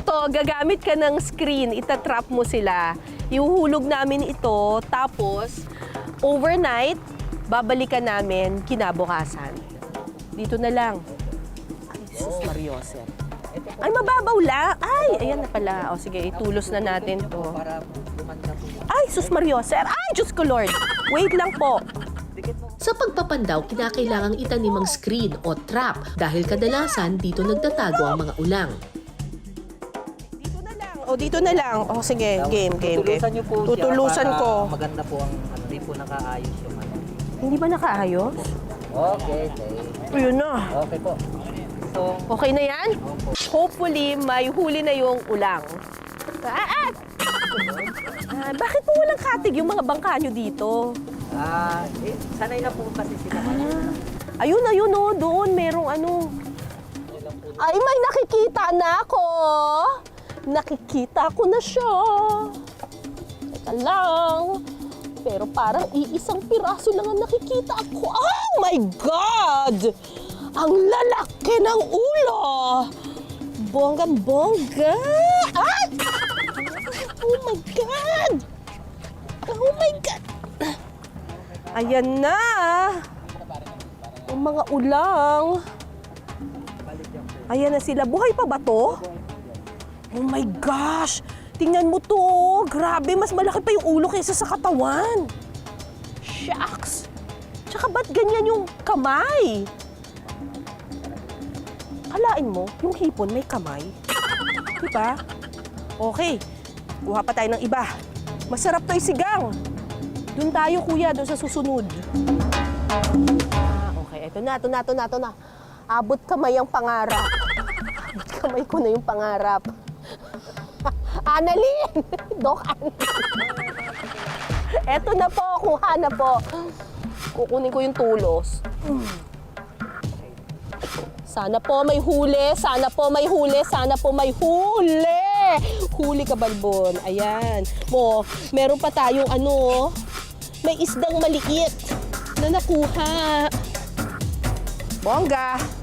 Eto, gagamit ka ng screen, itatrap mo sila. Ihuhulog namin ito, tapos overnight, babalikan namin kinabukasan. Dito na lang. Ay, sus Mariose. Ay, mababaw lang. Ay, ayan na pala. O sige, itulos na natin to. Ay, sus Mariose. Ay, Diyos ko Lord. Wait lang po. Sa pagpapandaw, kinakailangang itanim ang screen o trap dahil kadalasan dito nagtatago ang mga ulang. Dito na lang. O, dito na lang. O, sige, game. Tutulusan niyo po siya Tutulusan para ko. maganda po ang hindi po nakaayos yung ano. Hindi ba nakaayos? Okay. Ayun na. Okay po. So, Okay na yan? Hopefully, may huli na yung ulang. Bakit po walang katig yung mga bangka nyo dito? sanay na po kasi sila. Ayun, oh, doon merong ano. Ay, may nakikita na ako. Nakikita ko na siya. Teka lang. Pero parang iisang piraso lang ang nakikita ko. Oh my God! Ang lalaki ng ulo! Bonggang-bongga! Ay! Oh my God! Oh my God! Ayan na! Ang mga ulang. Ayan na sila. Buhay pa ba to? Oh my gosh! Tingnan mo to! Grabe, mas malaki pa yung ulo kaysa sa katawan. Shucks! Tsaka ba't ganyan yung kamay? Kalain mo, yung hipon may kamay. Diba? Okay, kuha pa tayo ng iba. Masarap to isigang. Doon tayo, kuya, doon sa susunod. Okay, ito na. Abot kamay ang pangarap. Abot kamay ko na yung pangarap. Annalyn! Doc Annalyn. Eto na po, kuha na po. Kukunin ko yung tulos. Sana po may huli, sana po may huli, sana po may huli! Huli ka, Balbon. Ayan. Meron pa tayong ano, may isdang maliit na nakuha. Bongga!